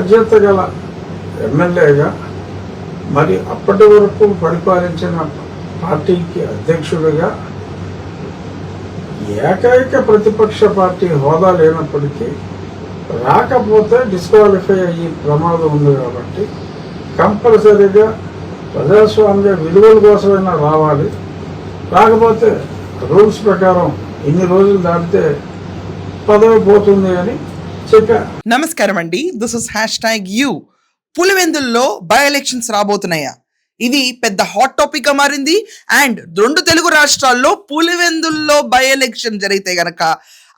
బాధ్యత గల ఎమ్మెల్యేగా మరి అప్పటి వరకు పరిపాలించిన పార్టీకి అధ్యక్షుడిగా ఏకైక ప్రతిపక్ష పార్టీ హోదా లేనప్పటికీ రాకపోతే డిస్క్వాలిఫై అయ్యే ప్రమాదం ఉంది కాబట్టి కంపల్సరీగా ప్రజాస్వామ్య విలువల కోసమైనా రావాలి. రాకపోతే రూల్స్ ప్రకారం ఇన్ని రోజులు దాటితే పదవి పోతుంది అని చెప్పారు. నమస్కారం అండి, దిస్ ఇస్ #you. పులివెందుల్లో బై ఎలక్షన్స్ రాబోతున్నాయా? ఇది పెద్ద హాట్ టాపిక్ గా మారింది. అండ్ 2 తెలుగు రాష్ట్రాల్లో పులివెందుల్లో బై ఎలక్షన్ జరిగితే గనక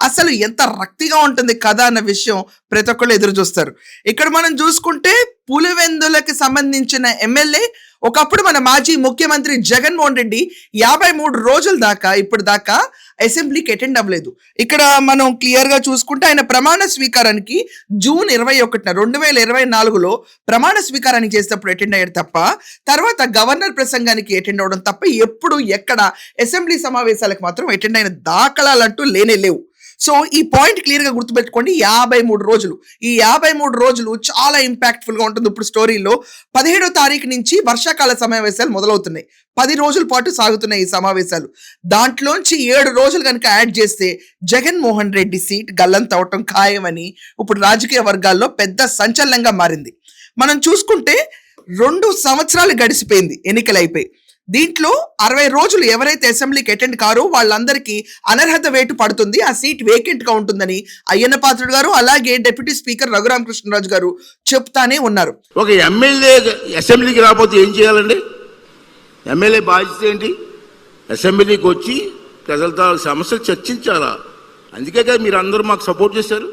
అసలు ఎంత రక్తిగా ఉంటుంది కదా అన్న విషయం ప్రతి ఒక్కళ్ళు ఎదురు చూస్తారు. ఇక్కడ మనం చూసుకుంటే పులివెందులకి సంబంధించిన ఎమ్మెల్యే ఒకప్పుడు మన మాజీ ముఖ్యమంత్రి జగన్మోహన్ రెడ్డి 53 రోజుల దాకా ఇప్పుడు దాకా అసెంబ్లీకి అటెండ్ అవ్వలేదు. ఇక్కడ మనం క్లియర్ గా చూసుకుంటే ఆయన ప్రమాణ స్వీకారానికి జూన్ 21న 2024లో ప్రమాణ స్వీకారానికి చేసేటప్పుడు అటెండ్ అయ్యాడు తప్ప తర్వాత గవర్నర్ ప్రసంగానికి అటెండ్ అవ్వడం తప్ప ఎప్పుడు ఎక్కడ అసెంబ్లీ సమావేశాలకు మాత్రం అటెండ్ అయిన దాఖలాలంటూ లేనే లేవు. సో ఈ పాయింట్ క్లియర్ గా గుర్తుపెట్టుకోండి. 53 రోజులు, ఈ 53 రోజులు చాలా ఇంపాక్ట్ఫుల్ గా ఉంటుంది. ఇప్పుడు స్టోరీలో 17వ తారీఖు నుంచి వర్షాకాల సమావేశాలు మొదలవుతున్నాయి. 10 రోజుల పాటు సాగుతున్నాయి ఈ సమావేశాలు. దాంట్లోంచి 7 రోజులు కనుక యాడ్ చేస్తే జగన్మోహన్ రెడ్డి సీట్ గల్లంతవటం ఖాయమని ఇప్పుడు రాజకీయ వర్గాల్లో పెద్ద సంచలనంగా మారింది. మనం చూసుకుంటే 2 సంవత్సరాలు గడిచిపోయింది ఎన్నికలు అయిపోయి. దీంట్లో 60 రోజులు ఎవరైతే అసెంబ్లీకి అటెండ్ కారో వాళ్ళందరికీ అనర్హత వేటు పడుతుంది, ఆ సీట్ వేకెంట్ గా ఉంటుందని అయ్యన్న పాత్రుడు గారు అలాగే డిప్యూటీ స్పీకర్ రఘురామకృష్ణరాజు గారు చెప్తానే ఉన్నారు. ఒక ఎమ్మెల్యే అసెంబ్లీకి రాకపోతే ఏం చేయాలండి? ఎమ్మెల్యే బాధ్యత ఏంటి? అసెంబ్లీకి వచ్చి ప్రజలతో సమస్యలు చర్చించాలా? అందుకే కదా మీరు అందరూ మాకు సపోర్ట్ చేశారు.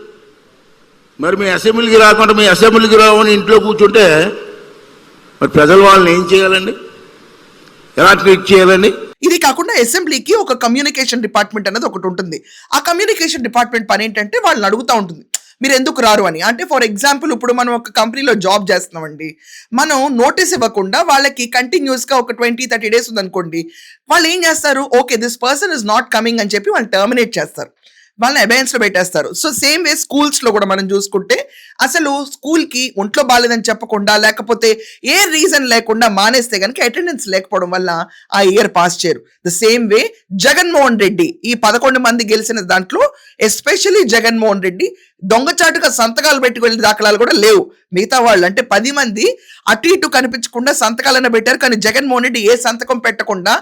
మరి మీ అసెంబ్లీకి రాకుండా మీ అసెంబ్లీకి రావని ఇంట్లో కూర్చుంటే మరి ప్రజలు వాళ్ళని ఏం చేయాలండి? ఎలా ట్రీట్ చేయాలండి? ఇది కాకుండా అసెంబ్లీకి ఒక కమ్యూనికేషన్ డిపార్ట్మెంట్ అనేది ఒకటి ఉంటుంది. ఆ కమ్యూనికేషన్ డిపార్ట్మెంట్ పని ఏంటంటే వాళ్ళని అడుగుతూ ఉంటుంది మీరు ఎందుకు రారు అని. అంటే ఫర్ ఎగ్జాంపుల్ ఇప్పుడు మనం ఒక కంపెనీలో జాబ్ చేస్తున్నామండి, మనం నోటీస్ ఇవ్వకుండా వాళ్ళకి కంటిన్యూస్ గా ఒక 20-30 డేస్ ఉందనుకోండి, వాళ్ళు ఏం చేస్తారు, okay this person is not coming అని చెప్పి వాళ్ళు టర్మినేట్ చేస్తారు, వాళ్ళని అబయన్స్ లో పెట్టేస్తారు. సో సేమ్ వే స్కూల్స్ లో కూడా మనం చూసుకుంటే అసలు స్కూల్ కి ఒంట్లో బాగాలేదని చెప్పకుండా లేకపోతే ఏ రీజన్ లేకుండా మానేస్తే కనుక అటెండెన్స్ లేకపోవడం వల్ల ఆ ఇయర్ పాస్ చేయరు. The same way Jaganmohan Reddy ఈ 11 మంది గెలిచిన దాంట్లో ఎస్పెషల్లీ జగన్మోహన్ రెడ్డి దొంగచాటుగా సంతకాలు పెట్టుకునే దాఖలాలు కూడా లేవు. మిగతా వాళ్ళు అంటే 10 మంది అటు ఇటు కనిపించకుండా సంతకాలన్న పెట్టారు, కానీ జగన్మోహన్ రెడ్డి ఏ సంతకం పెట్టకుండా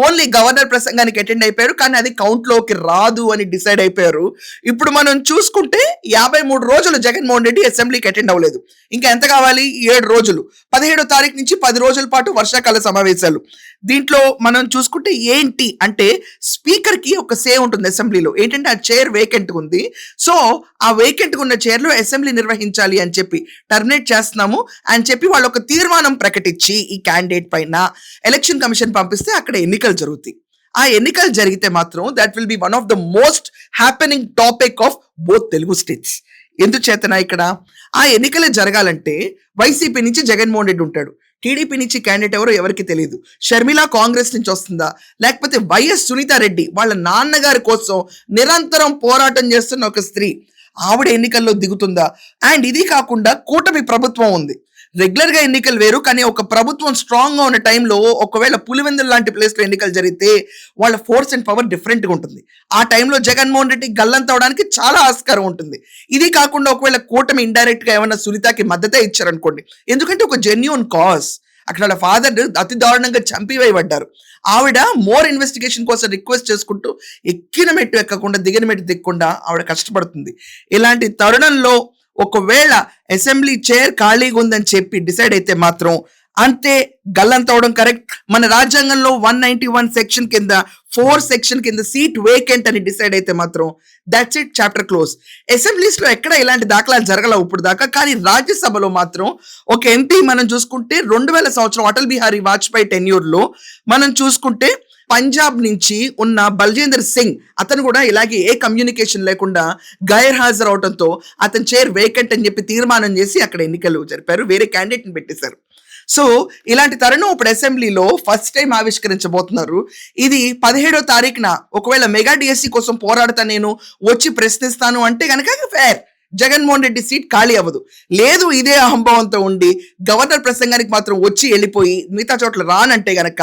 ఓన్లీ గవర్నర్ ప్రసంగానికి అటెండ్ అయిపోయారు, కానీ అది కౌంట్ లోకి రాదు అని డిసైడ్ అయిపోయారు. ఇప్పుడు మనం చూసుకుంటే 53 రోజులు జగన్మోహన్ రెడ్డి అసెంబ్లీకి అటెండ్ అవ్వలేదు. ఇంకా ఎంత కావాలి? 7 రోజులు. 17వ తారీఖు నుంచి 10 రోజుల పాటు వర్షాకాల సమావేశాలు. దీంట్లో మనం చూసుకుంటే ఏంటి అంటే స్పీకర్ కి ఒక సే ఉంటుంది అసెంబ్లీలో. ఏంటంటే ఆ చైర్ వేకెంట్ ఉంది, సో ఆ వేకెంట్ ఉన్న చైర్ లో అసెంబ్లీ నిర్వహించాలి అని చెప్పి టర్మినేట్ చేస్తున్నాము అని చెప్పి వాళ్ళు ఒక తీర్మానం ప్రకటించి ఈ క్యాండిడేట్ పైన ఎలక్షన్ కమిషన్ పంపిస్తే అక్కడ ఎన్నికలు జరుగుతాయి. ఆ ఎన్నికలు జరిగితే మాత్రం that will be one of the most happening topic of both Telugu states. ఎందుచేతన ఇక్కడ ఆ ఎన్నికలే జరగాలంటే వైసీపీ నుంచి జగన్మోహన్ రెడ్డి ఉంటాడు, టీడీపీ నుంచి క్యాండిడేట్ ఎవరో ఎవరికి తెలియదు, షర్మిల కాంగ్రెస్ నుంచి వస్తుందా లేకపోతే వైఎస్ సునీతారెడ్డి వాళ్ళ నాన్నగారి కోసం నిరంతరం పోరాటం చేస్తున్న ఒక స్త్రీ ఆవిడ ఎన్నికల్లో దిగుతుందా? అండ్ ఇది కాకుండా కూటమి ప్రభుత్వం ఉంది, రెగ్యులర్ గా ఎన్నికలు వేరు, కానీ ఒక ప్రభుత్వం స్ట్రాంగ్ గా ఉన్న టైంలో ఒకవేళ పులివెందులు లాంటి ప్లేస్ లో ఎన్నికలు జరిగితే వాళ్ళ ఫోర్స్ అండ్ పవర్ డిఫరెంట్ గా ఉంటుంది. ఆ టైంలో జగన్మోహన్ రెడ్డి గల్లంతవడానికి చాలా ఆస్కారం ఉంటుంది. ఇది కాకుండా ఒకవేళ కూటమి ఇండైరెక్ట్ గా ఏమన్నా సునీతకి మద్దతే ఇచ్చారనుకోండి, ఎందుకంటే ఒక జెన్యూన్ కాజ్, అక్కడ వాళ్ళ ఫాదర్ అతి దారుణంగా చంపివేయబడ్డారు, ఆవిడ మోర్ ఇన్వెస్టిగేషన్ కోసం రిక్వెస్ట్ చేసుకుంటూ ఎక్కిన మెట్టు ఎక్కకుండా దిగిన మెట్టు దిక్కకుండా ఆవిడ కష్టపడుతుంది. ఇలాంటి తరుణంలో ఒకవేళ అసెంబ్లీ చైర్ ఖాళీగా ఉందని చెప్పి డిసైడ్ అయితే మాత్రం అంతే, గల్లంతవడం కరెక్ట్. మన రాజ్యాంగంలో 191 సెక్షన్ కింద 4 సెక్షన్ కింద సీట్ వేకెంట్ అని డిసైడ్ అయితే మాత్రం that's it, chapter close. Assemblies లో ఎక్కడ ఇలాంటి దాఖలాలు జరగలేవు ఇప్పుడు దాకా, కానీ రాజ్యసభలో మాత్రం ఒక ఎంపీ మనం చూసుకుంటే 2000 సంవత్సరం అటల్ బిహారీ వాజ్పేయి టెన్యూర్ లో మనం చూసుకుంటే పంజాబ్ నుంచి ఉన్న బల్జేందర్ సింగ్ అతను కూడా ఇలాగే ఏ కమ్యూనికేషన్ లేకుండా గైర్ హాజరు అవడంతో అతని చైర్ వేకెంట్ అని చెప్పి తీర్మానం చేసి అక్కడ ఎన్నికలు జరిపారు, వేరే క్యాండిడేట్ ని పెట్టేశారు. సో ఇలాంటి తరుణం ఇప్పుడు అసెంబ్లీలో ఫస్ట్ టైం ఆవిష్కరించబోతున్నారు. ఇది 17వ తారీఖున ఒకవేళ మెగా డిఎస్సి కోసం పోరాడతా నేను వచ్చి ప్రశ్నిస్తాను అంటే కనుక ఫేర్, జగన్మోహన్ రెడ్డి సీట్ ఖాళీ అవ్వదు. లేదు ఇదే అహంభావంతో ఉండి గవర్నర్ ప్రసంగానికి మాత్రం వచ్చి వెళ్ళిపోయి మిగతా చోట్ల రానంటే గనక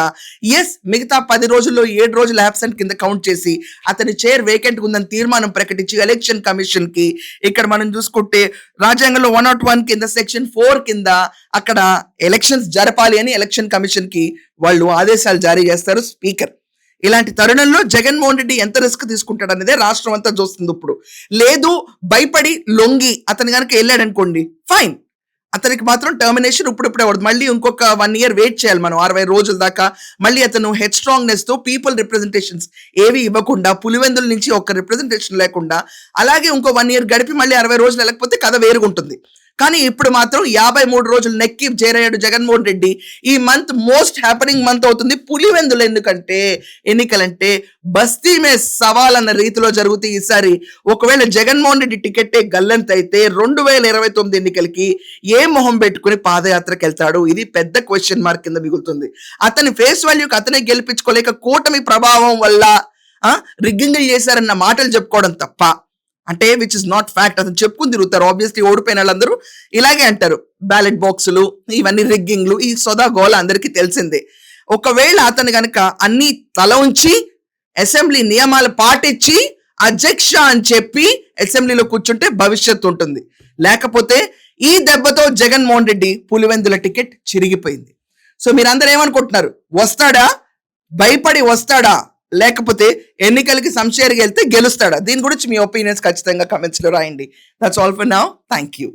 మిగతా 10 రోజుల్లో 7 రోజులు అబ్సెంట్ కింద కౌంట్ చేసి అతని చైర్ వేకెంట్ ఉందని తీర్మానం ప్రకటించి ఎలక్షన్ కమిషన్ కి ఇక్కడ మనం చూసుకుంటే రాజ్యాంగంలో 101 కింద సెక్షన్ 4 కింద అక్కడ ఎలక్షన్స్ జరపాలి అని ఎలక్షన్ కమిషన్ కి వాళ్ళు ఆదేశాలు జారీ చేస్తారు స్పీకర్. ఇలాంటి తరుణంలో జగన్మోహన్ రెడ్డి ఎంత రిస్క్ తీసుకుంటాడు అనేదే రాష్ట్రం అంతా చూస్తుంది ఇప్పుడు. లేదు భయపడి లొంగి అతను కనుక వెళ్ళాడు అనుకోండి, ఫైన్, అతనికి మాత్రం టర్మినేషన్ ఇప్పుడిప్పుడే అవ్వదు. మళ్ళీ ఇంకొక 1 year వెయిట్ చేయాలి మనం, 60 రోజుల దాకా. మళ్ళీ అతను హెడ్ స్ట్రాంగ్నెస్ తో పీపుల్ రిప్రజెంటేషన్స్ ఏవి ఇవ్వకుండా, పులివెందుల నుంచి ఒక రిప్రజెంటేషన్ లేకుండా అలాగే ఇంకో 1 year గడిపి మళ్ళీ 60 రోజులు వెళ్ళకపోతే కథ వేరుగుంటుంది. కానీ ఇప్పుడు మాత్రం 53 రోజులు నెక్కి చేరాడు జగన్మోహన్ రెడ్డి. ఈ మంత్ మోస్ట్ హ్యాపనింగ్ మంత్ అవుతుంది పులివెందులు. ఎందుకంటే ఎన్నికలంటే బస్తీ మే సవాల్ అన్న రీతిలో జరుగుతాయి ఈసారి. ఒకవేళ జగన్మోహన్ రెడ్డి టికెట్టే గల్లంత అయితే 2029 ఎన్నికలకి ఏ మొహం పెట్టుకుని పాదయాత్రకు వెళ్తాడు? ఇది పెద్ద క్వశ్చన్ మార్క్ కింద మిగులుతుంది. అతని ఫేస్ వాల్యూకి అతనే గెలిపించుకోలేక కూటమి ప్రభావం వల్ల రిగ్గింగ్ చేశారన్న మాటలు చెప్పుకోవడం తప్ప, అంటే విచ్ ఇస్ నాట్ ఫ్యాక్ట్. అతను చెప్పుకుని తిరుగుతారు. ఆబ్వియస్లీ ఓడిపోయిన వాళ్ళందరూ ఇలాగే అంటారు, బ్యాలెట్ బాక్సులు ఇవన్నీ రిగ్గింగ్లు, ఈ సోదా గోల అందరికీ తెలిసిందే. ఒకవేళ అతను కనుక అన్ని తల ఉంచి అసెంబ్లీ నియమాలు పాటించి అధ్యక్ష అని చెప్పి అసెంబ్లీలో కూర్చుంటే భవిష్యత్తు ఉంటుంది. లేకపోతే ఈ దెబ్బతో జగన్మోహన్ రెడ్డి పులివెందుల టికెట్ చిరిగిపోయింది. సో మీరందరూ ఏమనుకుంటున్నారు? వస్తాడా? భయపడి వస్తాడా? లేకపోతే ఎన్నికలకి సంశయంగా వెళ్తే గెలుస్తాడా? దీని గురించి మీ ఒపీనియన్స్ ఖచ్చితంగా కమెంట్స్ లో రాయండి. That's all for now. Thank you.